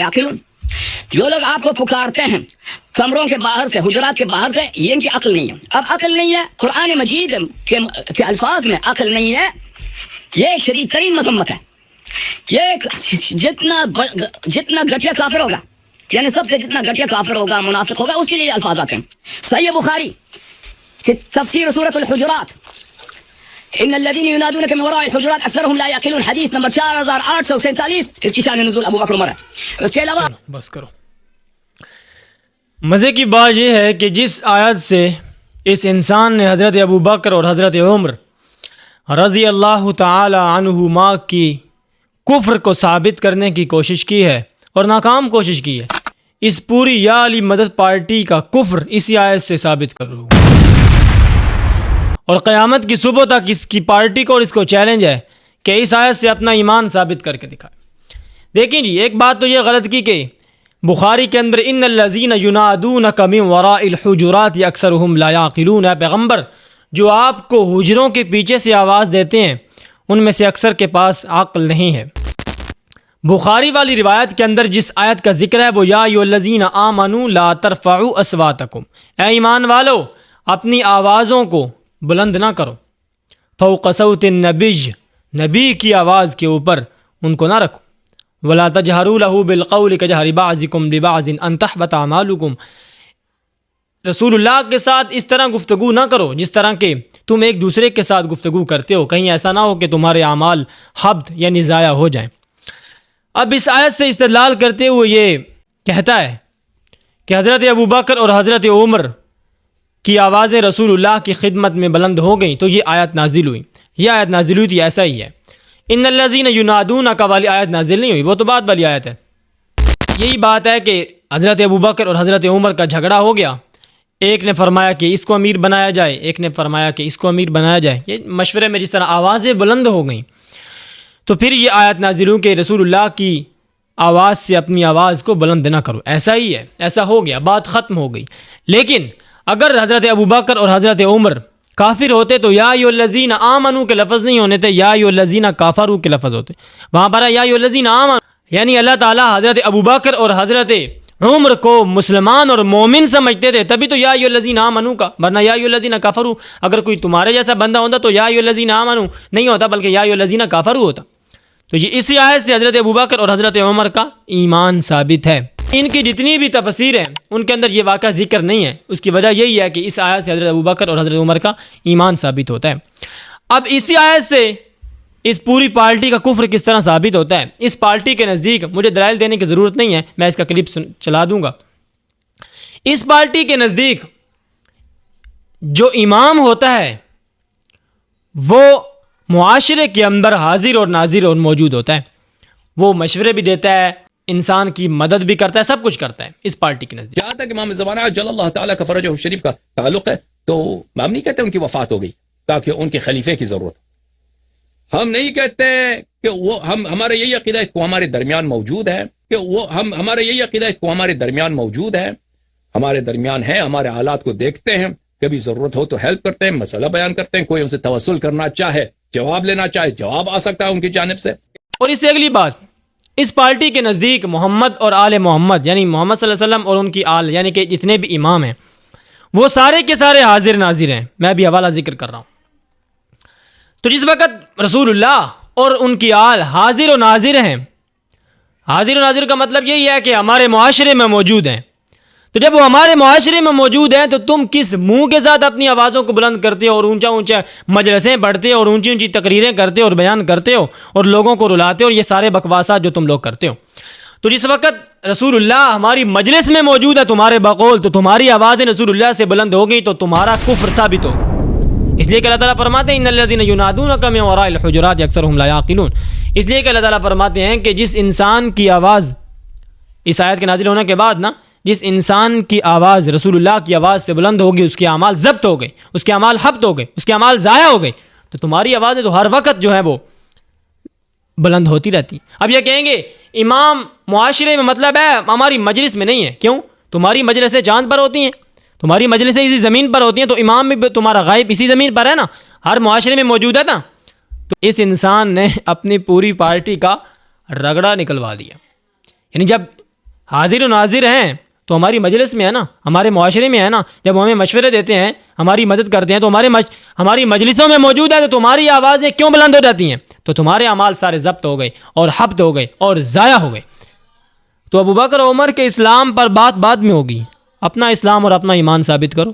याकिलून, जो लोग आपको पुकारते हैं कमरों के बाहर से, हुजरात के बाहर से, ये इनकी अक्ल नहीं है। अब अक्ल नहीं है, कुरान मजीद के अल्फाज में अक्ल नहीं है, ये शदीद तरीन मजम्मत है। ये जितना घटिया काफिर होगा, यानी सबसे जितना घटिया काफिर होगा, मुनाफिक होगा, उसके लिए अल्फाज आते हैं। सही बुखारी की तफसीर सूरत हुजरात, इन्नल्लज़ीना युनादूनका मिन वराइल हुजुरात अक्सरुहुम ला याक़िलून, हदीस नंबर 4847, इसकी शान नुज़ूल अबू बकर उमर है। उसके अलावा बस करो। मज़े की बात यह है कि जिस आयत से इस इंसान ने हज़रत अबू बकर और हज़रत उमर रज़ी अल्लाह ताला अन्हुमा की कुफ्र को साबित करने की कोशिश की है और नाकाम कोशिश की है, इस पूरी या अली मदद पार्टी का कुफ्र इसी आयत से साबित कर रहा हूँ। और क़यामत की सुबह तक इसकी पार्टी को और इसको चैलेंज है कि इस आयत से अपना ईमान साबित करके दिखाए। देखिए जी, एक बात तो ये गलत की कि बुखारी के अंदर इन्नल्लज़ीना युनादूनका मिन वराइल हुजुरात अक्सरुहुम ला याक़िलून, है पैगम्बर, जो आपको हुजरों के पीछे से आवाज़ देते हैं उनमें से अक्सर के पास अक्ल नहीं है। बुखारी वाली रिवायत के अंदर जिस आयत का जिक्र है वो या अय्युहल्लज़ीना आमनू ला तरफ़ऊ अस्वातकुम, ऐ ईमान वालो अपनी आवाज़ों को बुलंद ना करो, फ़ौक़ सौतिन नबिय्य, नबी की आवाज़ के ऊपर उनको ना रखो, वला तजहरू लहू बिलक़ौलि कजहरि बाज़िकुम लिबाज़िन अन तहबत अमालुकुम, रसूलुल्लाह के साथ इस तरह गुफ्तगू ना करो जिस तरह के तुम एक दूसरे के साथ गुफ्तगू करते हो, कहीं ऐसा ना हो कि तुम्हारे आमाल हब्त यानी ज़ाया हो जाएं। अब इस आयत से इस्तेदलाल करते हुए ये कहता है कि हज़रत अबू बकर और हज़रत उमर की आवाज़ें रसूलुल्लाह की खिदमत में बुलंद हो गई तो ये आयत नाजिल हुई। ये आयत नाजिल हुई थी, ऐसा ही है। इन्नल्लज़ीना युनादूनका वाली आयत नाजिल नहीं हुई, वो तो बाद वाली आयत है। यही बात है कि हज़रत अबू बकर और हज़रत उमर का झगड़ा हो गया, एक ने फरमाया कि इसको अमीर बनाया जाए, एक ने फरमाया कि इसको अमीर बनाया जाए। ये मशवरे में जिस तरह आवाज़ें बुलंद हो गई तो फिर ये आयत नाजिल हुई कि रसूलुल्लाह की आवाज़ से अपनी आवाज़ को बुलंद ना करो। ऐसा ही है, ऐसा हो गया, बात ख़त्म हो गई। लेकिन अगर हज़रत अबू बकर और हज़रत उमर काफिर होते तो या अय्युहल्लज़ीना आमनू के लफ्ज़ नहीं होने थे, या अय्युहल्लज़ीना काफरू के लफ्ज़ होते। वहाँ पर या अय्युहल्लज़ीना आमनू, यानी अल्लाह ताला हज़रत अबू बकर और हज़रत उमर को मुसलमान और मोमिन समझते थे, तभी तो या अय्युहल्लज़ीना आमनू का, वरना या अय्युहल्लज़ीना काफरू अगर कोई तुम्हारे जैसा बंदा होता तो या अय्युहल्लज़ीना आमनू नहीं होता, बल्कि या अय्युहल्लज़ीना काफरू होता। तो ये इसी आयत से हज़रत अबू बकर और हज़रत उमर का ईमान साबित है। इनकी जितनी भी तफसीर हैं उनके अंदर ये वाक़ा जिक्र नहीं है। उसकी वजह यही है कि इस आयत से हज़रत अबू बकर और हज़रत उमर का ईमान साबित होता है। अब इसी आयत से इस पूरी पार्टी का कुफ्र किस तरह साबित होता है, इस पार्टी के नज़दीक मुझे दलाइल देने की ज़रूरत नहीं है, मैं इसका क्लिप चला दूँगा। इस पार्टी के नज़दीक जो इमाम होता है वो मुआशरे के अंदर हाजिर और नाजिर और मौजूद होता है, वो मशवरे भी देता है, इंसान की मदद भी करता है, सब कुछ करता है इस पार्टी के नज़दीक। जहाँ तक इमाम ज़माना जल्लल्लाहु ताला का फरज शरीफ का ताल्लुक़ है तो हम नहीं कहते उनकी वफ़ात हो गई ताकि उनके खलीफे की ज़रूरत, हम नहीं कहते कि वो हमारा यही अक़ीदा है कि वो हमारे दरमियान मौजूद है, कि वो हमारा यही अक़ीदा है कि वो हमारे दरमियान मौजूद है, हमारे दरमियान है, हमारे हालात को देखते हैं, कभी ज़रूरत हो तो हेल्प करते हैं, मसला बयान करते हैं, कोई उनसे तवस्सुल करना चाहे, जवाब लेना चाहे, जवाब आ सकता है उनकी जानिब से। और इससे अगली बात, इस पार्टी के नज़दीक मोहम्मद और आले मोहम्मद यानी मोहम्मद सल्लल्लाहु अलैहि वसल्लम और उनकी आल यानी कि जितने भी इमाम हैं वो सारे के सारे हाजिर नाजिर हैं। मैं भी हवाला जिक्र कर रहा हूँ। तो जिस वक़्त रसूलुल्लाह और उनकी आल हाजिर और नाजिर हैं, हाजिर और नाजिर का मतलब यही है कि हमारे मुआशरे में मौजूद हैं, तो जब वो हमारे मुआशरे में मौजूद हैं तो तुम किस मुंह के साथ अपनी आवाज़ों को बुलंद करते हो और ऊंचा ऊंचा मजलिसें पढ़ते हो और ऊंची ऊंची तकरीरें करते हो और बयान करते हो और लोगों को रुलाते हो और ये सारे बकवासात जो तुम लोग करते हो। तो जिस वक़्त रसूलुल्लाह हमारी मजलिस में मौजूद है तुम्हारे बकौल, तो तुम्हारी आवाज़ें रसूलुल्लाह से बुलंद हो गई तो तुम्हारा कुफ्र साबित हो। इसलिए कि अल्लाह ताला फरमाते हैं इन्नल्लज़ीना युनादूनका मिन वराइल हुजुरात अक्सरुहुम ला याक़िलून, इसलिए कि अल्लाह ताला फरमाते हैं कि जिस इंसान की आवाज़, इस आयत के नाज़िल होने के बाद ना, जिस इंसान की आवाज़ रसूलुल्लाह की आवाज़ से बुलंद होगी उसके अमाल ज़ब्त हो गए, उसके अमाल हब्त हो गए, उसके अमाल ज़ाया हो गए, तो तुम्हारी आवाज़ें तो हर वक्त जो है वो बुलंद होती रहती। अब ये कहेंगे इमाम मुआशरे में मतलब है हमारी मजलिस में नहीं है, क्यों? तुम्हारी मजलिसें चाँद पर होती हैं, तुम्हारी मजलिसें इसी ज़मीन पर होती हैं, तो इमाम भी तुम्हारा गायब इसी ज़मीन पर है ना, हर मुआशरे में मौजूद है ना। तो इस इंसान ने अपनी पूरी पार्टी का रगड़ा निकलवा दिया। यानी जब حاضر و ناظر ہیں تو ہماری مجلس میں ہے نا، ہمارے معاشرے میں ہے نا، جب وہ ہمیں مشورے دیتے ہیں، ہماری مدد کرتے ہیں تو ہماری مجلسوں میں موجود ہے، تو تمہاری آوازیں کیوں بلند ہو جاتی ہیں؟ تو تمہارے اعمال سارے ضبط ہو گئے اور حبط ہو گئے اور ضائع ہو گئے۔ تو ابو بکر عمر کے اسلام پر بات بعد میں ہوگی، اپنا اسلام اور اپنا ایمان ثابت کرو۔